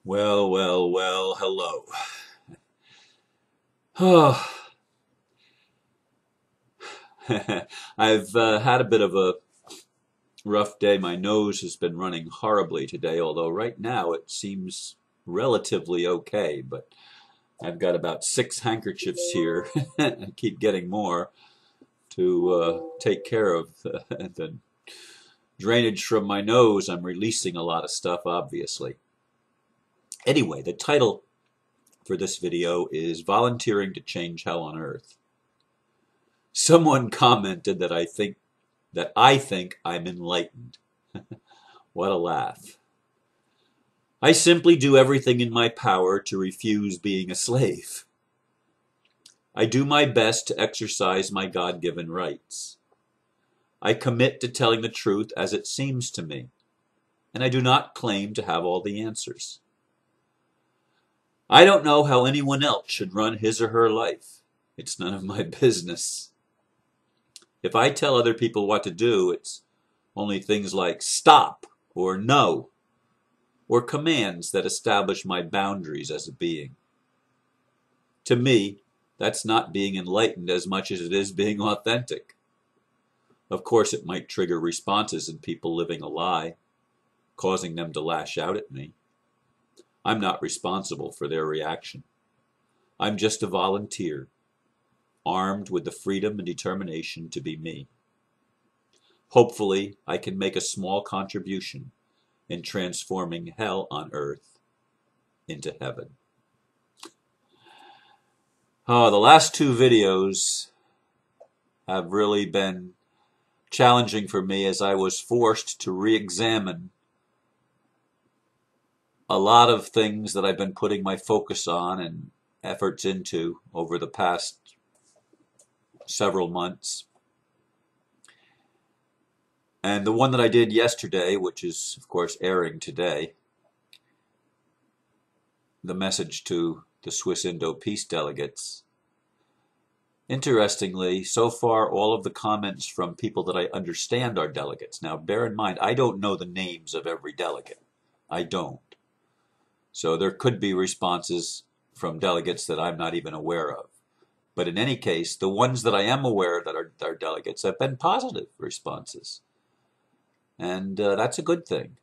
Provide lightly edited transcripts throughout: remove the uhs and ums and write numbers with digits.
Well, well, well, hello. Oh, I've had a bit of a rough day. My nose has been running horribly today, although right now it seems relatively okay. But I've got about 6 handkerchiefs here. I keep getting more to take care of the drainage from my nose. I'm releasing a lot of stuff, obviously. Anyway, the title for this video is Volunteering to Change Hell on Earth. Someone commented that I think I'm enlightened. What a laugh. I simply do everything in my power to refuse being a slave. I do my best to exercise my God-given rights. I commit to telling the truth as it seems to me, and I do not claim to have all the answers. I don't know how anyone else should run his or her life. It's none of my business. If I tell other people what to do, it's only things like stop or no, or commands that establish my boundaries as a being. To me, that's not being enlightened as much as it is being authentic. Of course, it might trigger responses in people living a lie, causing them to lash out at me. I'm not responsible for their reaction. I'm just a volunteer, armed with the freedom and determination to be me. Hopefully, I can make a small contribution in transforming hell on earth into heaven. Oh, the last two videos have really been challenging for me as I was forced to re-examine a lot of things that I've been putting my focus on and efforts into over the past several months. And the one that I did yesterday, which is, of course, airing today, the message to the Swiss Indo peace delegates. Interestingly, so far, all of the comments from people that I understand are delegates. Now, bear in mind, I don't know the names of every delegate. I don't. So there could be responses from delegates that I'm not even aware of. But in any case, the ones that I am aware that are delegates have been positive responses. And that's a good thing.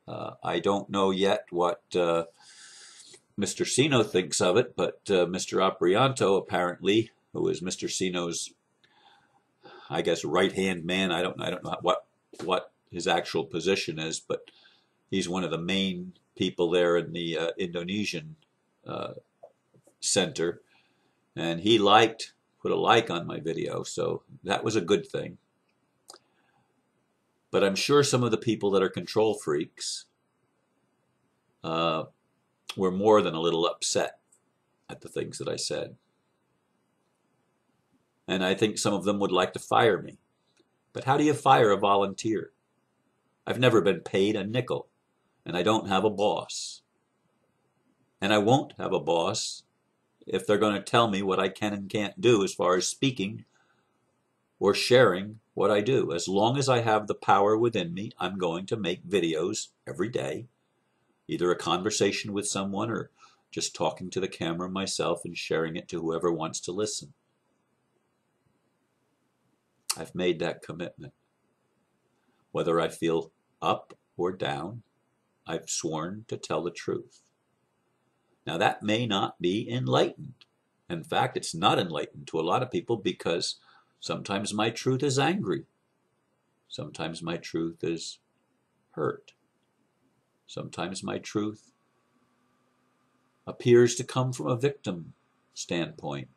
I don't know yet what Mr. Sino thinks of it, but Mr. Aprianto apparently, who is Mr. Sino's, I guess, right-hand man. I don't know what his actual position is, but he's one of the main people there in the Indonesian center, and he put a like on my video, so that was a good thing. But I'm sure some of the people that are control freaks were more than a little upset at the things that I said. And I think some of them would like to fire me. But how do you fire a volunteer? I've never been paid a nickel, and I don't have a boss. And I won't have a boss if they're going to tell me what I can and can't do as far as speaking or sharing what I do. As long as I have the power within me, I'm going to make videos every day, either a conversation with someone or just talking to the camera myself and sharing it to whoever wants to listen. I've made that commitment. Whether I feel up or down, I've sworn to tell the truth. Now, that may not be enlightened. In fact, it's not enlightened to a lot of people because sometimes my truth is angry. Sometimes my truth is hurt. Sometimes my truth appears to come from a victim standpoint.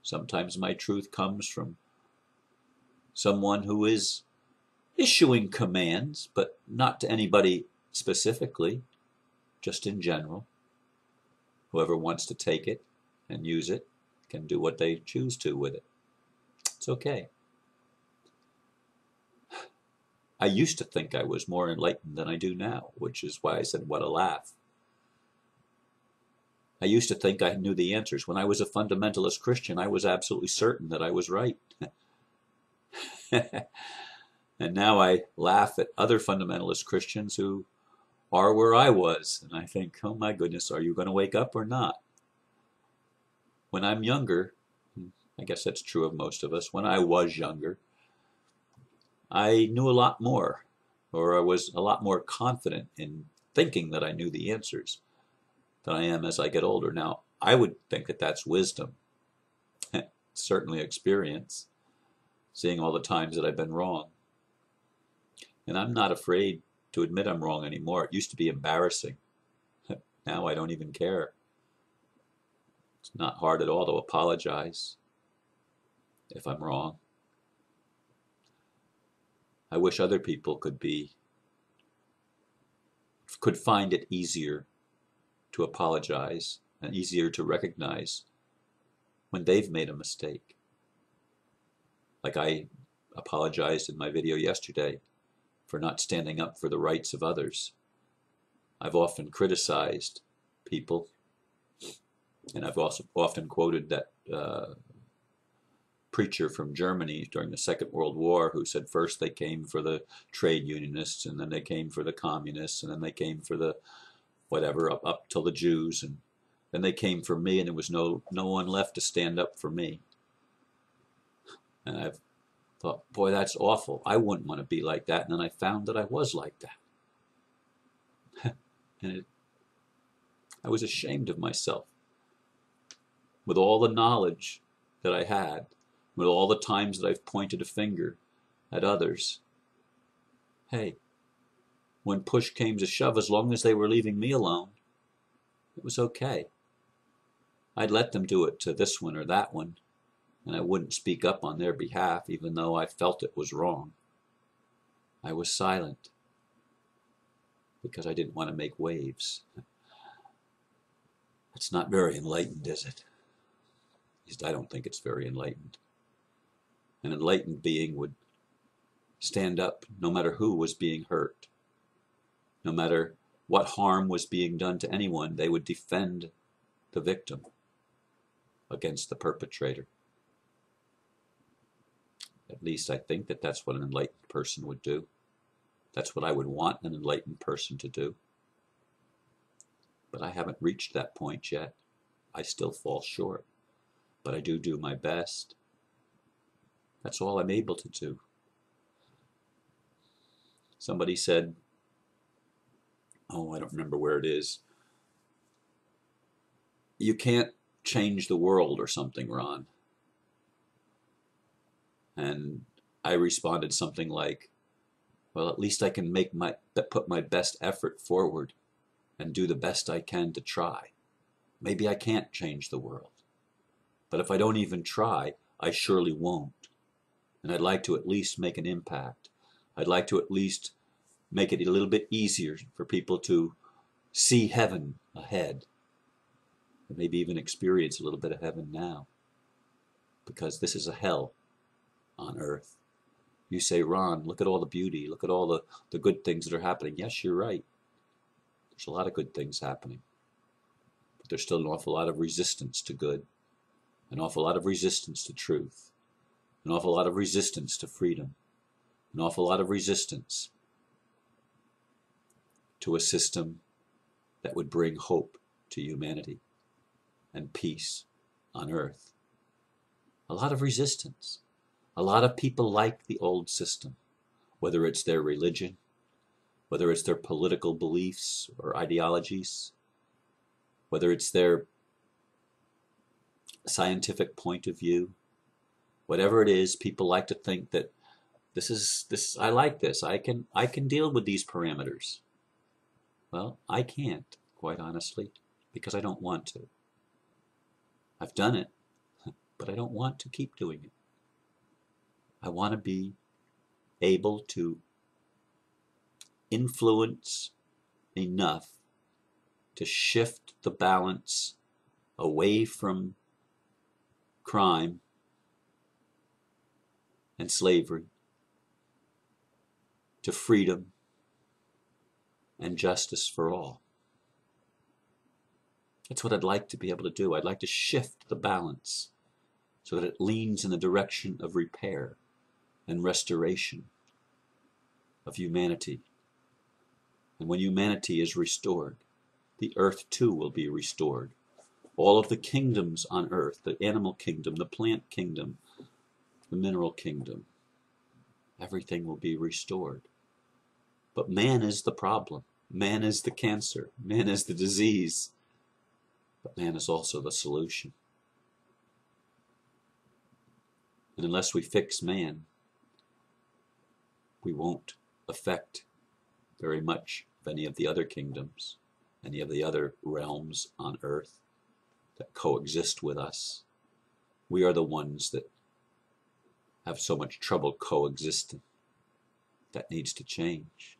Sometimes my truth comes from someone who is issuing commands, but not to anybody specifically, just in general. Whoever wants to take it and use it can do what they choose to with it. It's okay. I used to think I was more enlightened than I do now, which is why I said, what a laugh. I used to think I knew the answers. When I was a fundamentalist Christian, I was absolutely certain that I was right. And now I laugh at other fundamentalist Christians who are where I was. And I think, oh my goodness, are you going to wake up or not? When I'm younger, I guess that's true of most of us, when I was younger, I knew a lot more, or I was a lot more confident in thinking that I knew the answers than I am as I get older. Now, I would think that that's wisdom, certainly experience, seeing all the times that I've been wrong. And I'm not afraid to admit I'm wrong anymore. It used to be embarrassing. Now I don't even care. It's not hard at all to apologize if I'm wrong. I wish other people could find it easier to apologize and easier to recognize when they've made a mistake. Like I apologized in my video yesterday for not standing up for the rights of others. I've often criticized people, and I've also often quoted that preacher from Germany during the Second World War who said first they came for the trade unionists, and then they came for the communists, and then they came for the whatever, up till the Jews, and then they came for me, and there was no one left to stand up for me. And I've thought, boy, that's awful. I wouldn't want to be like that. And then I found that I was like that. And I was ashamed of myself. With all the knowledge that I had, with all the times that I've pointed a finger at others, hey, when push came to shove, as long as they were leaving me alone, it was okay. I'd let them do it to this one or that one, and I wouldn't speak up on their behalf, even though I felt it was wrong. I was silent because I didn't want to make waves. It's not very enlightened, is it? At least I don't think it's very enlightened. An enlightened being would stand up no matter who was being hurt. No matter what harm was being done to anyone, they would defend the victim against the perpetrator. At least I think that that's what an enlightened person would do. That's what I would want an enlightened person to do. But I haven't reached that point yet. I still fall short. But I do my best. That's all I'm able to do. Somebody said, oh, I don't remember where it is, you can't change the world or something, Ron. And I responded something like, well, at least I can put my best effort forward and do the best I can to try. Maybe I can't change the world. But if I don't even try, I surely won't. And I'd like to at least make an impact. I'd like to at least make it a little bit easier for people to see heaven ahead. And maybe even experience a little bit of heaven now. Because this is a hell on earth. You say, Ron, look at all the beauty. Look at all the good things that are happening. Yes, you're right. There's a lot of good things happening. But there's still an awful lot of resistance to good. An awful lot of resistance to truth. An awful lot of resistance to freedom. An awful lot of resistance to a system that would bring hope to humanity and peace on earth. A lot of resistance. A lot of people like the old system, whether it's their religion, whether it's their political beliefs or ideologies, whether it's their scientific point of view. Whatever it is, people like to think that this I like this. I can deal with these parameters. Well, I can't, quite honestly, because I don't want to. I've done it, but I don't want to keep doing it. I want to be able to influence enough to shift the balance away from crime and slavery to freedom and justice for all. That's what I'd like to be able to do. I'd like to shift the balance so that it leans in the direction of repair and restoration of humanity. And when humanity is restored, the earth too will be restored. All of the kingdoms on earth, the animal kingdom, the plant kingdom, the mineral kingdom, everything will be restored. But man is the problem. Man is the cancer. Man is the disease. But man is also the solution. And unless we fix man, we won't affect very much of any of the other kingdoms, any of the other realms on earth that coexist with us. We are the ones that have so much trouble coexisting. That needs to change.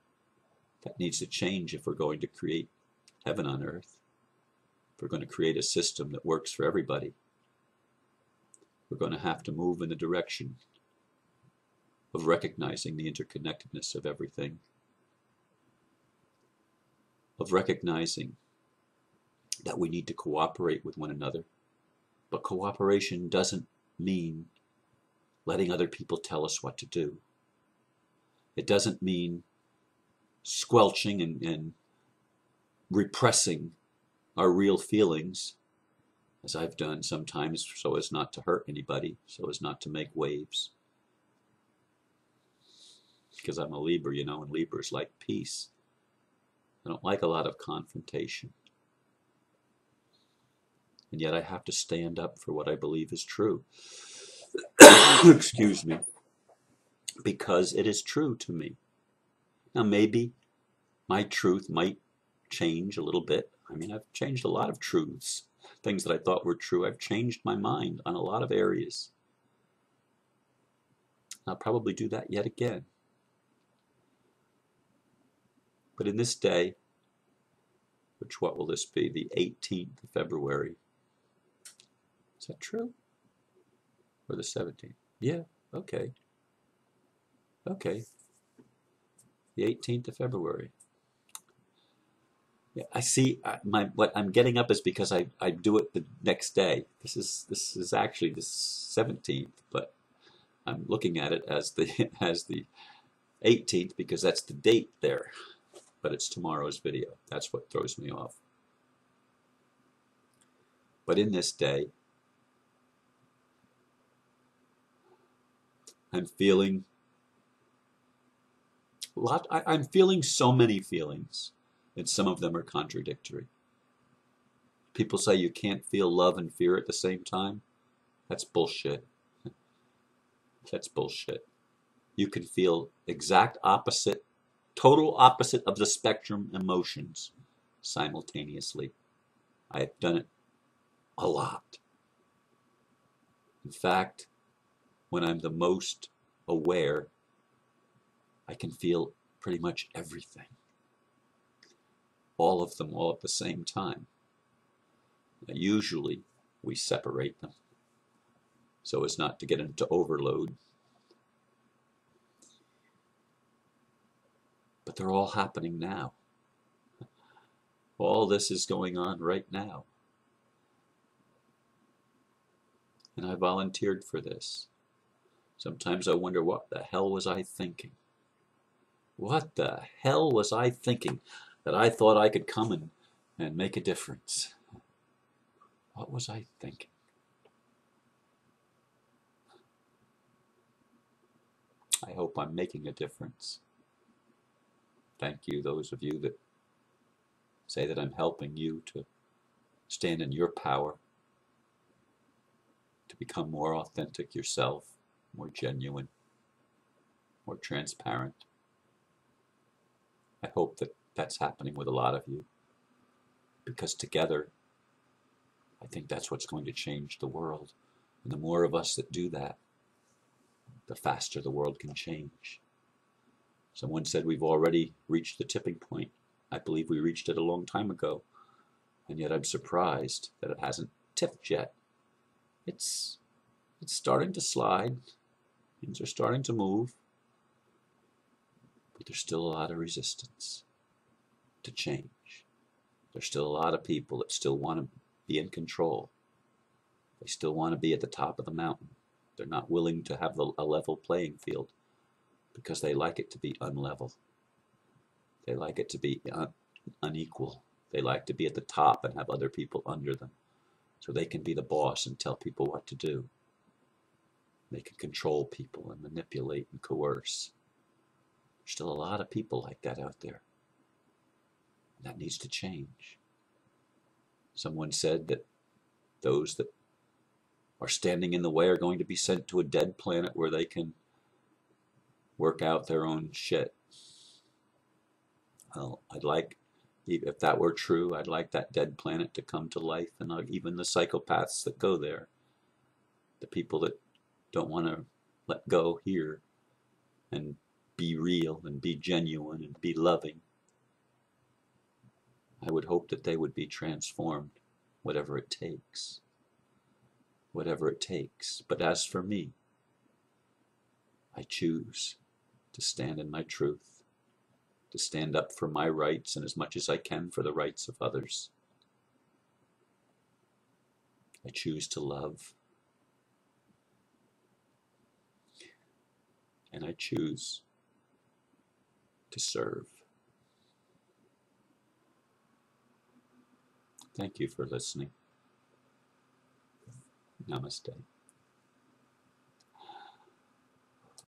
That needs to change if we're going to create heaven on earth. If we're going to create a system that works for everybody, we're going to have to move in the direction of recognizing the interconnectedness of everything, of recognizing that we need to cooperate with one another. But cooperation doesn't mean letting other people tell us what to do. It doesn't mean squelching and repressing our real feelings, as I've done sometimes, so as not to hurt anybody, so as not to make waves. Because I'm a Libra, you know, and Libras like peace. I don't like a lot of confrontation. And yet I have to stand up for what I believe is true. Excuse me. Because it is true to me. Now maybe my truth might change a little bit. I mean, I've changed a lot of truths. Things that I thought were true, I've changed my mind on a lot of areas. I'll probably do that yet again. But in this day, which what will this be? The 18th of February. Is that true? Or the 17th? Yeah, okay. Okay. The 18th of February. Yeah, I see. What I'm getting up is because I do it the next day. This is actually the 17th, but I'm looking at it as the as the 18th because that's the date there. But it's tomorrow's video. That's what throws me off. But in this day, I'm feeling I'm feeling so many feelings, and some of them are contradictory. People say you can't feel love and fear at the same time. That's bullshit. That's bullshit. You can feel exact opposite, total opposite of the spectrum emotions simultaneously. I have done it a lot. In fact, when I'm the most aware, I can feel pretty much everything. All of them all at the same time. Now, usually we separate them so as not to get into overload. But they're all happening now. All this is going on right now. And I volunteered for this. Sometimes I wonder, what the hell was I thinking? What the hell was I thinking that I thought I could come and make a difference? What was I thinking? I hope I'm making a difference. Thank you, those of you that say that I'm helping you to stand in your power, to become more authentic yourself, more genuine, more transparent. I hope that that's happening with a lot of you, because together, I think that's what's going to change the world. And the more of us that do that, the faster the world can change. Someone said we've already reached the tipping point. I believe we reached it a long time ago, and yet I'm surprised that it hasn't tipped yet. It's starting to slide. Things are starting to move. But there's still a lot of resistance to change. There's still a lot of people that still want to be in control. They still want to be at the top of the mountain. They're not willing to have a level playing field because they like it to be unlevel. They like it to be unequal. They like to be at the top and have other people under them, so they can be the boss and tell people what to do. They can control people and manipulate and coerce. There's still a lot of people like that out there. And that needs to change. Someone said that those that are standing in the way are going to be sent to a dead planet where they can work out their own shit. Well, I'd like, if that were true, I'd like that dead planet to come to life, and even the psychopaths that go there, the people that don't want to let go here and be real and be genuine and be loving, I would hope that they would be transformed, whatever it takes. Whatever it takes. But as for me, I choose to stand in my truth, to stand up for my rights and as much as I can for the rights of others. I choose to love. And I choose to serve. Thank you for listening. Namaste.